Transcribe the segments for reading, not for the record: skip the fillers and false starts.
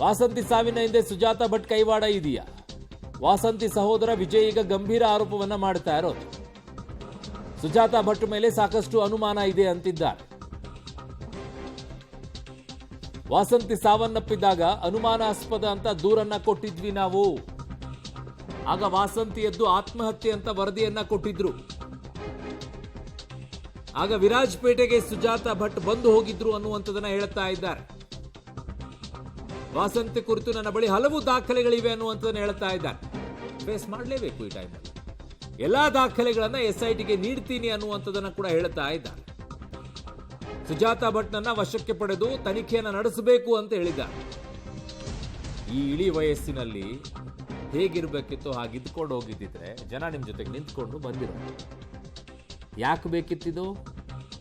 ವಾಸಂತಿ ಸಾವಿನ ಹಿಂದೆ ಸುಜಾತಾ ಭಟ್ ಕೈವಾಡ ಇದೆಯಾ? ವಾಸಂತಿ ಸಹೋದರ ವಿಜಯ್ ಈಗ ಗಂಭೀರ ಆರೋಪವನ್ನ ಮಾಡ್ತಾ ಇರೋದು. ಸುಜಾತಾ ಭಟ್ ಮೇಲೆ ಸಾಕಷ್ಟು ಅನುಮಾನ ಇದೆ ಅಂತಿದ್ದಾರೆ. ವಾಸಂತಿ ಸಾವನ್ನಪ್ಪಿದ್ದಾಗ ಅನುಮಾನಾಸ್ಪದ ಅಂತ ದೂರನ್ನ ಕೊಟ್ಟಿದ್ವಿ ನಾವು. ಆಗ ವಾಸಂತಿ ಎದ್ದು ಆತ್ಮಹತ್ಯೆ ಅಂತ ವರದಿಯನ್ನ ಕೊಟ್ಟಿದ್ರು. ಆಗ ವಿರಾಜಪೇಟೆಗೆ ಸುಜಾತಾ ಭಟ್ ಬಂದು ಹೋಗಿದ್ರು ಅನ್ನುವಂಥದ್ದನ್ನ ಹೇಳ್ತಾ ಇದ್ದಾರೆ. ವಾಸಂತಿ ಕುರಿತು ನನ್ನ ಬಳಿ ಹಲವು ದಾಖಲೆಗಳಿವೆ ಅನ್ನುವಂಥದ್ದನ್ನ ಹೇಳ್ತಾ ಇದ್ದಾರೆ. ಫೇಸ್ ಮಾಡಲೇಬೇಕು ಈ ಟೈಮಲ್ಲಿ. ಎಲ್ಲಾ ದಾಖಲೆಗಳನ್ನ SITಗೆ ನೀಡ್ತೀನಿ ಅನ್ನುವಂಥದ್ದನ್ನ ಕೂಡ ಹೇಳ್ತಾ ಇದ್ದಾರೆ. ಸುಜಾತಾ ಭಟ್ನನ್ನ ವಶಕ್ಕೆ ಪಡೆದು ತನಿಖೆಯನ್ನು ನಡೆಸಬೇಕು ಅಂತ ಹೇಳಿದ್ದಾರೆ. ಈ ಇಳಿ ವಯಸ್ಸಿನಲ್ಲಿ ಹೇಗಿರ್ಬೇಕಿತ್ತು ಹಾಗಿದ್ಕೊಂಡು ಹೋಗಿದ್ದಿದ್ರೆ ಜನ ನಿಮ್ ಜೊತೆಗೆ ನಿಂತ್ಕೊಂಡು ಬಂದಿರೋ. ಯಾಕೆ ಬೇಕಿತ್ತಿದು?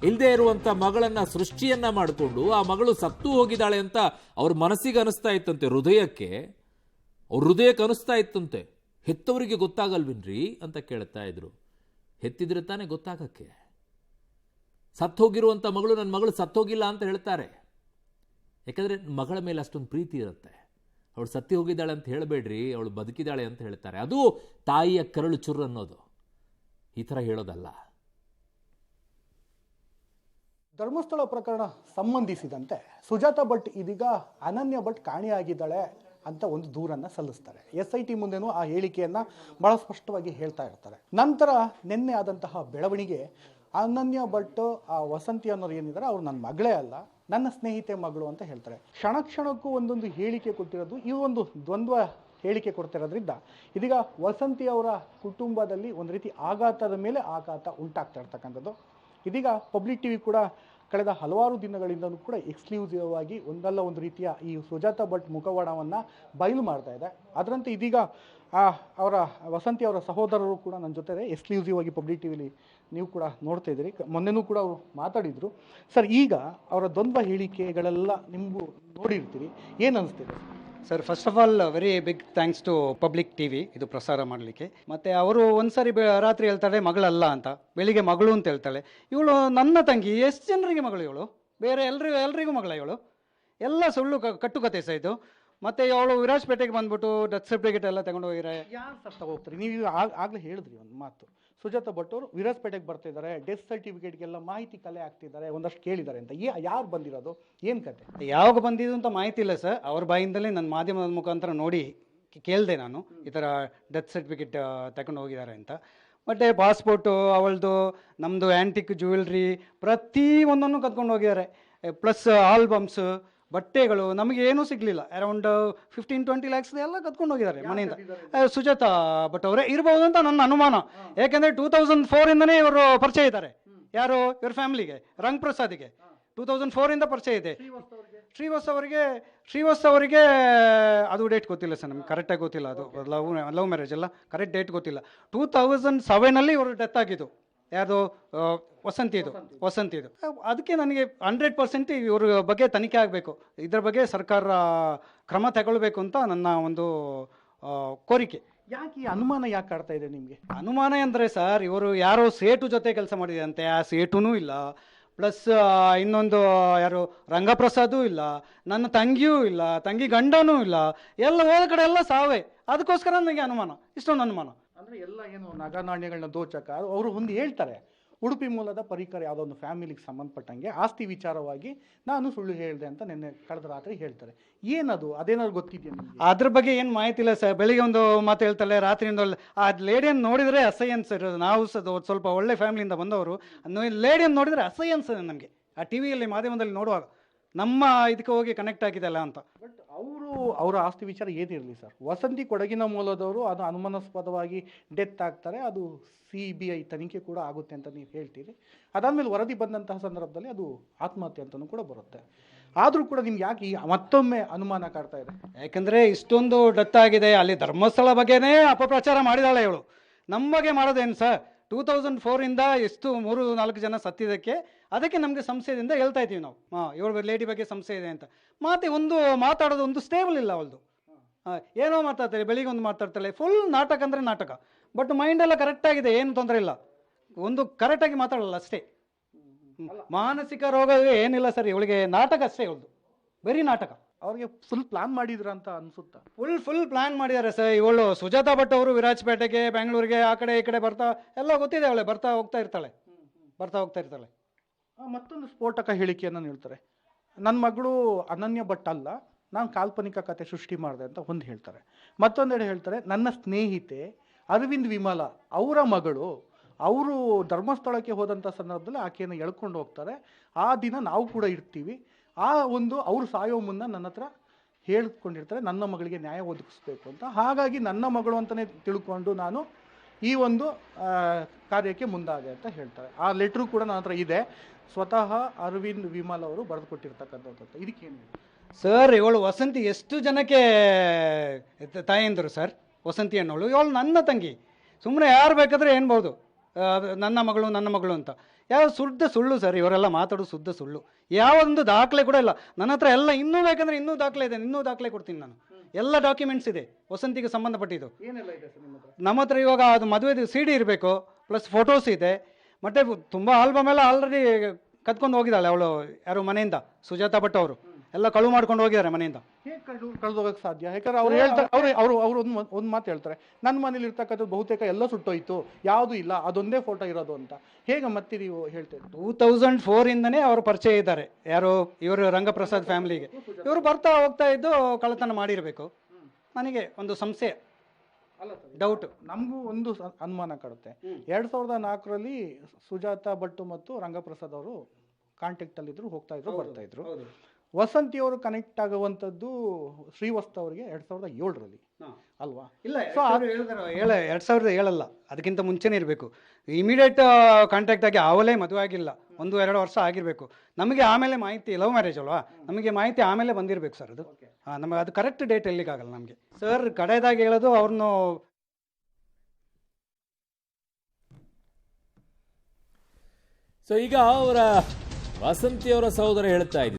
ಇಲ್ಲದೆ ಇರುವಂತ ಮಗಳನ್ನ ಸೃಷ್ಟಿಯನ್ನ ಮಾಡಿಕೊಂಡು ಆ ಮಗಳು ಸತ್ತು ಹೋಗಿದ್ದಾಳೆ ಅಂತ ಅವ್ರ ಮನಸ್ಸಿಗೆ ಅನಿಸ್ತಾ ಇತ್ತಂತೆ, ಹೃದಯಕ್ಕೆ. ಅವ್ರ ಹೃದಯಕ್ಕೆ ಅನಿಸ್ತಾ ಇತ್ತಂತೆ. ಹೆತ್ತವರಿಗೆ ಗೊತ್ತಾಗಲ್ವೇನ್ರಿ ಅಂತ ಕೇಳ್ತಾ ಇದ್ರು. ಹೆತ್ತಿದ್ರೆ ತಾನೇ ಗೊತ್ತಾಗಕ್ಕೆ. ಸತ್ತೋಗಿರುವಂಥ ಮಗಳು ನನ್ನ ಮಗಳು ಸತ್ತೋಗಿಲ್ಲ ಅಂತ ಹೇಳ್ತಾರೆ. ಯಾಕಂದರೆ ಮಗಳ ಮೇಲೆ ಅಷ್ಟೊಂದು ಪ್ರೀತಿ ಇರುತ್ತೆ. ಅವಳು ಸತ್ತಿ ಹೋಗಿದ್ದಾಳೆ ಅಂತ ಹೇಳಬೇಡ್ರಿ, ಅವಳು ಬದುಕಿದ್ದಾಳೆ ಅಂತ ಹೇಳ್ತಾರೆ. ಅದು ತಾಯಿಯ ಕರಳು ಚುರು ಅನ್ನೋದು. ಈ ಥರ ಹೇಳೋದಲ್ಲ. ಧರ್ಮಸ್ಥಳ ಪ್ರಕರಣ ಸಂಬಂಧಿಸಿದಂತೆ ಸುಜಾತಾ ಭಟ್ ಇದೀಗ ಅನನ್ಯ ಭಟ್ ಕಾಣೆಯಾಗಿದ್ದಾಳೆ ಅಂತ ಒಂದು ದೂರನ್ನು ಸಲ್ಲಿಸ್ತಾರೆ. SIT ಮುಂದೆನೂ ಆ ಹೇಳಿಕೆಯನ್ನು ಬಹಳ ಸ್ಪಷ್ಟವಾಗಿ ಹೇಳ್ತಾ ಇರ್ತಾರೆ. ನಂತರ ನಿನ್ನೆ ಆದಂತಹ ಬೆಳವಣಿಗೆ, ಅನನ್ಯ ಭಟ್ ಆ ವಸಂತಿ ಅನ್ನೋರು ಏನಿದ್ದಾರೆ ಅವ್ರು ನನ್ನ ಮಗಳೇ ಅಲ್ಲ, ನನ್ನ ಸ್ನೇಹಿತೆ ಮಗಳು ಅಂತ ಹೇಳ್ತಾರೆ. ಕ್ಷಣ ಕ್ಷಣಕ್ಕೂ ಒಂದೊಂದು ಹೇಳಿಕೆ ಕೊಟ್ಟಿರೋದು, ಈ ಒಂದು ದ್ವಂದ್ವ ಹೇಳಿಕೆ ಕೊಡ್ತಿರೋದ್ರಿಂದ ಇದೀಗ ವಸಂತಿ ಅವರ ಕುಟುಂಬದಲ್ಲಿ ಒಂದು ರೀತಿ ಆಘಾತದ ಮೇಲೆ ಆಘಾತ ಉಂಟಾಗ್ತಾ ಇರ್ತಕ್ಕಂಥದ್ದು. ಇದೀಗ ಪಬ್ಲಿಕ್ TV ಕೂಡ ಕಳೆದ ಹಲವಾರು ದಿನಗಳಿಂದಲೂ ಕೂಡ ಎಕ್ಸ್ಕ್ಲೂಸಿವ್ ಆಗಿ ಒಂದಲ್ಲ ಒಂದು ರೀತಿಯ ಈ ಸುಜಾತಾ ಭಟ್ ಮುಖವಾಡವನ್ನು ಬಯಲು ಮಾಡ್ತಾ ಇದೆ. ಅದರಂತೆ ಇದೀಗ ಅವರ ವಸಂತಿ ಅವರ ಸಹೋದರರು ಕೂಡ ನನ್ನ ಜೊತೆ ಎಕ್ಸ್ಕ್ಲೂಸಿವ್ ಆಗಿ ಪಬ್ಲಿಕ್ TVಲಿ ನೀವು ಕೂಡ ನೋಡ್ತಾ ಇದ್ದೀರಿ. ಮೊನ್ನೆನೂ ಕೂಡ ಅವರು ಮಾತಾಡಿದರು. ಸರ್, ಈಗ ಅವರ ದ್ವಂದ್ವ ಹೇಳಿಕೆಗಳೆಲ್ಲ ನಿಮಗೂ ನೋಡಿರ್ತೀರಿ, ಏನು ಅನಿಸ್ತಿದೆ sir? First of all very big thanks to public TV ಇದು ಪ್ರಸಾರ ಮಾಡಲಿಕ್ಕೆ. ಮತ್ತು ಅವರು ಒಂದ್ಸರಿ ರಾತ್ರಿ ಹೇಳ್ತಾಳೆ ಮಗಳಲ್ಲ ಅಂತ, ಬೆಳಿಗ್ಗೆ ಮಗಳು ಅಂತ ಹೇಳ್ತಾಳೆ. ಇವಳು ನನ್ನ ತಂಗಿ, ಎಷ್ಟು ಜನರಿಗೆ ಮಗಳು ಇವಳು? ಬೇರೆ ಎಲ್ರಿಗೂ ಮಗಳ ಇವಳು? ಎಲ್ಲ ಸುಳ್ಳು ಕಟ್ಟುಕತೆ ಸಹ ಇದು. ಮತ್ತು ಅವಳು ವಿರಾಜಪೇಟೆಗೆ ಬಂದ್ಬಿಟ್ಟು ಡೆತ್ ಸರ್ಟಿಫಿಕೇಟ್ ಎಲ್ಲ ತಗೊಂಡು ಹೋಗಿದ್ದಾರೆ. ಯಾರು ಸರ್ ತಗೋಗ್ತಾರೆ? ನೀವು ಆಗಲೇ ಹೇಳಿದ್ರಿ ಒಂದು ಮಾತು, ಸುಜಾತಾ ಭಟ್ ಅವರು ವಿರಾಜಪೇಟೆಗೆ ಬರ್ತಿದ್ದಾರೆ, ಡೆತ್ ಸರ್ಟಿಫಿಕೇಟ್ಗೆಲ್ಲ ಮಾಹಿತಿ ಕಲೆ ಆಗ್ತಿದ್ದಾರೆ, ಒಂದಷ್ಟು ಕೇಳಿದ್ದಾರೆ ಅಂತ. ಯಾರು ಬಂದಿರೋದು, ಏನು ಕತೆ? ಯಾವಾಗ ಬಂದಿದ್ದು ಅಂತ ಮಾಹಿತಿ ಇಲ್ಲ ಸರ್. ಅವ್ರ ಬಾಯಿಂದಲೇ ನನ್ನ ಮಾಧ್ಯಮದ ಮುಖಾಂತರ ನೋಡಿ ಕೇಳಿದೆ ನಾನು, ಈ ಥರ ಡೆತ್ ಸರ್ಟಿಫಿಕೇಟ್ ತಗೊಂಡು ಹೋಗಿದ್ದಾರೆ ಅಂತ. ಮತ್ತು ಪಾಸ್ಪೋರ್ಟು ಅವಳದು, ನಮ್ಮದು ಆ್ಯಂಟಿಕ್ ಜ್ಯುವೆಲ್ರಿ ಪ್ರತಿ ಒಂದನ್ನು ಕದ್ಕೊಂಡು ಹೋಗಿದ್ದಾರೆ. ಪ್ಲಸ್ ಆಲ್ಬಮ್ಸ್, ಬಟ್ಟೆಗಳು, ನಮಗೆ ಏನೂ ಸಿಗಲಿಲ್ಲ. ಅರೌಂಡ್ 15-20 ಲ್ಯಾಕ್ಸ್ ಎಲ್ಲ ಕದ್ಕೊಂಡು ಹೋಗಿದ್ದಾರೆ ಮನೆಯಿಂದ. ಸುಜಾತಾ ಭಟ್ ಅವರೇ ಇರ್ಬೋದು ಅಂತ ನನ್ನ ಅನುಮಾನ. ಯಾಕೆಂದರೆ 2004ಇಂದನೇ ಇವರು ಪರಿಚಯ ಇದ್ದಾರೆ. ಯಾರು? ಇವ್ರ ಫ್ಯಾಮಿಲಿಗೆ, ರಂಗ್ ಪ್ರಸಾದಿಗೆ 2004ಇಂದ ಪರಿಚಯ ಇದೆ. ಶ್ರೀವತ್ಸ ಅವರಿಗೆ ಅದು ಡೇಟ್ ಗೊತ್ತಿಲ್ಲ ಸರ್, ನಮ್ಗೆ ಕರೆಕ್ಟಾಗಿ ಗೊತ್ತಿಲ್ಲ. ಅದು ಲವ್ ಮ್ಯಾರೇಜ್ ಅಲ್ಲ, ಕರೆಕ್ಟ್ ಡೇಟ್ ಗೊತ್ತಿಲ್ಲ. 2007 ಇವರು ಡೆತ್ ಆಗಿದ್ದು. ಯಾವುದು? ವಸಂತಿದು. ಅದಕ್ಕೆ ನನಗೆ 100% ಇವ್ರ ಬಗ್ಗೆ ತನಿಖೆ ಆಗಬೇಕು, ಇದ್ರ ಬಗ್ಗೆ ಸರ್ಕಾರ ಕ್ರಮ ತಗೊಳ್ಬೇಕು ಅಂತ ನನ್ನ ಒಂದು ಕೋರಿಕೆ. ಯಾಕೆ ಈ ಅನುಮಾನ ಯಾಕೆ ಕಾಡ್ತಾ ಇದೆ ನಿಮಗೆ? ಅನುಮಾನ ಅಂದರೆ ಸರ್, ಇವರು ಯಾರೋ ಸೇಟು ಜೊತೆ ಕೆಲಸ ಮಾಡಿದಂತೆ. ಆ ಸೇಟುನೂ ಇಲ್ಲ, ಪ್ಲಸ್ ಇನ್ನೊಂದು ಯಾರು ರಂಗಪ್ರಸಾದೂ ಇಲ್ಲ, ನನ್ನ ತಂಗಿಯೂ ಇಲ್ಲ, ತಂಗಿ ಗಂಡನೂ ಇಲ್ಲ, ಎಲ್ಲ ಹೋದ ಕಡೆ ಎಲ್ಲ ಸಾವೇ. ಅದಕ್ಕೋಸ್ಕರ ನನಗೆ ಅನುಮಾನ, ಇಷ್ಟೊಂದು ಅನುಮಾನ. ಅಂದರೆ ಎಲ್ಲ ಏನು ನಗನಾಣ್ಯಗಳನ್ನ ದೋಚಕ ಅವರು ಒಂದು ಹೇಳ್ತಾರೆ. ಉಡುಪಿ ಮೂಲದ ಪರಿಕರ ಯಾವುದೋ ಒಂದು ಫ್ಯಾಮಿಲಿಗೆ ಸಂಬಂಧಪಟ್ಟಂಗೆ ಆಸ್ತಿ ವಿಚಾರವಾಗಿ ನಾನು ಸುಳ್ಳು ಹೇಳಿದೆ ಅಂತ ನಿನ್ನೆ ಕಳೆದ ರಾತ್ರಿ ಹೇಳ್ತಾರೆ. ಏನದು? ಅದೇನಾದ್ರು ಗೊತ್ತಿದೆಯಾ ನಿಮಗೆ? ಅದ್ರ ಬಗ್ಗೆ ಏನು ಮಾಹಿತಿ ಇಲ್ಲ ಸರ್. ಬೆಳಿಗ್ಗೆ ಒಂದು ಮಾತು ಹೇಳ್ತಾಳೆ, ರಾತ್ರಿಯಿಂದ ಆ ಲೇಡಿಯನ್ನು ನೋಡಿದರೆ ಅಸಹ್ಯ ಅನ್ಸೋದು. ನಾವು ಸ್ವಲ್ಪ ಒಳ್ಳೆ ಫ್ಯಾಮಿಲಿಯಿಂದ ಬಂದವರು, ಲೇಡಿಯನ್ನು ನೋಡಿದರೆ ಅಸಹ್ಯ ಅನ್ಸೋದು ನಮಗೆ. ಆ TVಯಲ್ಲಿ ಮಾಧ್ಯಮದಲ್ಲಿ ನೋಡುವಾಗ ನಮ್ಮ ಇದಕ್ಕೆ ಹೋಗಿ ಕನೆಕ್ಟ್ ಆಗಿದೆಲ್ಲ ಅಂತ. ಬಟ್ ಅವರ ಆಸ್ತಿ ವಿಚಾರ ಏನಿರಲಿ ಸರ್, ವಸಂತಿ ಕೊಡಗಿನ ಮೂಲದವರು, ಅದು ಅನುಮಾನಾಸ್ಪದವಾಗಿ ಡೆತ್ ಆಗ್ತಾರೆ, ಅದು CBI ತನಿಖೆ ಕೂಡ ಆಗುತ್ತೆ ಅಂತ ನೀವು ಹೇಳ್ತೀರಿ. ಅದಾದಮೇಲೆ ವರದಿ ಬಂದಂತಹ ಸಂದರ್ಭದಲ್ಲಿ ಅದು ಆತ್ಮಹತ್ಯೆ ಅಂತಲೂ ಕೂಡ ಬರುತ್ತೆ. ಆದರೂ ಕೂಡ ನಿಮ್ಗೆ ಯಾಕೆ ಮತ್ತೊಮ್ಮೆ ಅನುಮಾನ ಕಾಡ್ತಾ ಇದೆ? ಯಾಕಂದರೆ ಇಷ್ಟೊಂದು ಡೆತ್ ಆಗಿದೆ, ಅಲ್ಲಿ ಧರ್ಮಸ್ಥಳ ಬಗ್ಗೆನೇ ಅಪಪ್ರಚಾರ ಮಾಡಿದಾಳೆ ಇವಳು. ನಮ್ಮ ಬಗ್ಗೆ ಮಾಡೋದೇನು ಸರ್? 2004ಇಂದ ಎಷ್ಟು 3-4 ಜನ ಸತ್ತಿದ್ದಕ್ಕೆ, ಅದಕ್ಕೆ ನಮಗೆ ಸಂಶಯದಿಂದ ಹೇಳ್ತಾ ಇದ್ದೀವಿ ನಾವು. ಇವಳು ಲೇಡಿ ಬಗ್ಗೆ ಸಂಶಯ ಇದೆ ಅಂತ. ಮಾತಾಡೋದು ಒಂದು ಸ್ಟೇಬಲ್ ಇಲ್ಲ ಅವಳದು. ಏನೋ ಮಾತಾಡ್ತಾರೆ, ಬೆಳಿಗ್ಗೆ ಒಂದು ಮಾತಾಡ್ತಾಳೆ, ಫುಲ್ ನಾಟಕ ಅಂದರೆ ನಾಟಕ. ಬಟ್ ಮೈಂಡೆಲ್ಲ ಕರೆಕ್ಟಾಗಿದೆ, ಏನು ತೊಂದರೆ ಇಲ್ಲ, ಒಂದು ಕರೆಕ್ಟಾಗಿ ಮಾತಾಡಲ್ಲ ಅಷ್ಟೇ. ಮಾನಸಿಕ ರೋಗ ಏನಿಲ್ಲ ಸರ್ ಇವಳಿಗೆ, ನಾಟಕ ಅಷ್ಟೇ ಇವಳದು, ಬರೀ ನಾಟಕ. ಅವ್ರಿಗೆ ಫುಲ್ ಪ್ಲಾನ್ ಮಾಡಿದ್ರ ಅಂತ ಅನ್ಸುತ್ತಾ? ಫುಲ್ ಪ್ಲಾನ್ ಮಾಡಿದ್ದಾರೆ ಸರ್. ಇವಳು ಸುಜಾತಾ ಭಟ್ ಅವರು ವಿರಾಜಪೇಟೆಗೆ, ಬೆಂಗಳೂರಿಗೆ, ಆ ಕಡೆ ಈ ಕಡೆ ಬರ್ತಾ ಎಲ್ಲ ಗೊತ್ತಿದೆ, ಅವಳೆ ಬರ್ತಾ ಹೋಗ್ತಾ ಇರ್ತಾಳೆ. ಮತ್ತೊಂದು ಸ್ಫೋಟಕ ಹೇಳಿಕೆಯನ್ನು ನೀಡ್ತಾರೆ. ನನ್ನ ಮಗಳು ಅನನ್ಯ ಭಟ್ ಅಲ್ಲ, ನಾನು ಕಾಲ್ಪನಿಕ ಕತೆ ಸೃಷ್ಟಿ ಮಾಡಿದೆ ಅಂತ ಒಂದು ಹೇಳ್ತಾರೆ. ಮತ್ತೊಂದೆಡೆ ಹೇಳ್ತಾರೆ, ನನ್ನ ಸ್ನೇಹಿತೆ ಅರವಿಂದ್ ವಿಮಲ ಅವರ ಮಗಳು, ಅವರು ಧರ್ಮಸ್ಥಳಕ್ಕೆ ಹೋದಂಥ ಸಂದರ್ಭದಲ್ಲಿ ಆಕೆಯನ್ನು ಎಳ್ಕೊಂಡು ಹೋಗ್ತಾರೆ. ಆ ದಿನ ನಾವು ಕೂಡ ಇರ್ತೀವಿ. ಅವ್ರು ಸಾಯೋ ಮುನ್ನ ನನ್ನ ಹತ್ರ ಹೇಳ್ಕೊಂಡಿರ್ತಾರೆ, ನನ್ನ ಮಗಳಿಗೆ ನ್ಯಾಯ ಒದಗಿಸ್ಬೇಕು ಅಂತ. ಹಾಗಾಗಿ ನನ್ನ ಮಗಳು ಅಂತಲೇ ತಿಳ್ಕೊಂಡು ನಾನು ಈ ಒಂದು ಕಾರ್ಯಕ್ಕೆ ಮುಂದಾದೆ ಅಂತ ಹೇಳ್ತಾರೆ. ಆ ಲೆಟ್ರು ಕೂಡ ನನ್ನ ಹತ್ರ ಇದೆ, ಸ್ವತಃ ಅರವಿಂದ್ ವಿಮಲ್ ಅವರು ಬರೆದು ಕೊಟ್ಟಿರ್ತಕ್ಕಂಥದ್ದು. ಇದಕ್ಕೇನು ಸರ್? ಇವಳು ವಸಂತಿ ಎಷ್ಟು ಜನಕ್ಕೆ ತಾಯಂದರು ಸರ್? ವಸಂತಿ ಅನ್ನೋಳು ಇವಳು ನನ್ನ ತಂಗಿ. ಸುಮ್ಮನೆ ಯಾರು ಬೇಕಾದರೆ ಏನ್ಬೋದು ನನ್ನ ಮಗಳು ಅಂತ. ಯಾವ ಸುಳ್ಳು ಸರ್, ಇವರೆಲ್ಲ ಮಾತಾಡೋದು ಶುದ್ಧ ಸುಳ್ಳು. ಯಾವೊಂದು ದಾಖಲೆ ಕೂಡ ಇಲ್ಲ ನನ್ನ ಹತ್ರ. ಎಲ್ಲ ಇನ್ನೂ ಬೇಕಂದ್ರೆ ಇನ್ನೂ ದಾಖಲೆ ಇದೆ, ಇನ್ನೂ ದಾಖಲೆ ಕೊಡ್ತೀನಿ ನಾನು. ಎಲ್ಲ ಡಾಕ್ಯುಮೆಂಟ್ಸ್ ಇದೆ ವಸಂತಿಗೆ ಸಂಬಂಧಪಟ್ಟಿದ್ದು. ಏನೆಲ್ಲ ಇದೆ ಸರ್ ನಿಮ್ಮ ಹತ್ರ? ನಮ್ಮ ಹತ್ರ ಇವಾಗ ಅದು ಮದುವೆದು CD ಇರಬೇಕು, ಪ್ಲಸ್ ಫೋಟೋಸ್ ಇದೆ, ಮತ್ತೆ ತುಂಬ ಆಲ್ಬಮ್ ಎಲ್ಲ ಆಲ್ರೆಡಿ ಕದ್ಕೊಂಡು ಹೋಗಿದ್ದಾಳೆ ಅವಳು. ಯಾರು ಮನೆಯಿಂದ? ಸುಜಾತಾ ಭಟ್ ಅವರು ಎಲ್ಲ ಕಳು ಮಾಡ್ಕೊಂಡು ಹೋಗಿದ್ದಾರೆ ಮನೆಯಿಂದ. ಹೇಗೆ ಕಳೆದೋಗಕ್ಕೆ ಸಾಧ್ಯ? ಯಾಕಂದ್ರೆ ಅವ್ರು ಹೇಳ್ತಾರೆ, ಅವ್ರು ಒಂದು ಮಾತು ಹೇಳ್ತಾರೆ, ನನ್ನ ಮನೇಲಿ ಇರ್ತಕ್ಕಂಥದ್ದು ಬಹುತೇಕ ಎಲ್ಲ ಸುಟ್ಟೋಯ್ತು, ಯಾವುದೂ ಇಲ್ಲ, ಅದೊಂದೇ ಫೋಟೋ ಇರೋದು ಅಂತ. ಹೇಗೆ ಮತ್ತೆ ನೀವು ಹೇಳ್ತೀರಿ? 2004 ಇಂದನೇ ಅವರು ಪರಿಚಯ ಇದ್ದಾರೆ. ಯಾರು? ಇವರು ರಂಗಪ್ರಸಾದ್ ಫ್ಯಾಮಿಲಿಗೆ. ಇವರು ಬರ್ತಾ ಹೋಗ್ತಾ ಇದ್ದು ಕಳ್ಳತನ ಮಾಡಿರಬೇಕು. ನನಗೆ ಒಂದು ಸಂಶಯ, ಡೌಟ್. ನಮಗೂ ಒಂದು ಅನುಮಾನ ಕಾಡುತ್ತೆ. 2004ರಲ್ಲಿ ಸುಜಾತಾ ಭಟ್ ಮತ್ತು ರಂಗಪ್ರಸಾದ್ ಅವರು ಕಾಂಟ್ಯಾಕ್ಟ್ ಅಲ್ಲಿ ಇದ್ರು, ಹೋಗ್ತಾ ಇದ್ರು, ಬರ್ತಾ ಇದ್ರು. ವಸಂತಿ ಅವರು ಕನೆಕ್ಟ್ ಆಗುವಂಥದ್ದು ಶ್ರೀವಸ್ತ ಅವರಿಗೆ 2007ರಲ್ಲಿ ಅಲ್ವಾ? ಇಲ್ಲ, 2007 ಅದಕ್ಕಿಂತ ಮುಂಚೆನೇ ಇರಬೇಕು. ಇಮಿಡಿಯೇಟ್ ಕಾಂಟ್ಯಾಕ್ಟ್ ಆಗಿ ಅವಲೇ ಮದುವೆ ಆಗಿಲ್ಲ, 1-2 ವರ್ಷ ಆಗಿರಬೇಕು. ನಮಗೆ ಆಮೇಲೆ ಮಾಹಿತಿ, ಲವ್ ಮ್ಯಾರೇಜ್ ಅಲ್ವಾ, ನಮಗೆ ಮಾಹಿತಿ ಆಮೇಲೆ ಬಂದಿರಬೇಕು ಸರ್. ಅದು ನಮಗೆ ಅದು ಕರೆಕ್ಟ್ ಡೇಟ್ ಎಲ್ಲಿಗಾಗಲ್ಲ ನಮಗೆ ಸರ್. ಕಡೆದಾಗಿ ಹೇಳೋದು ಅವ್ರನ್ನು. ಸೊ ಈಗ ಅವರ ವಸಂತಿ ಅವರ ಸಹೋದರ ಹೇಳ್ತಾ ಇದ್ದಾರೆ,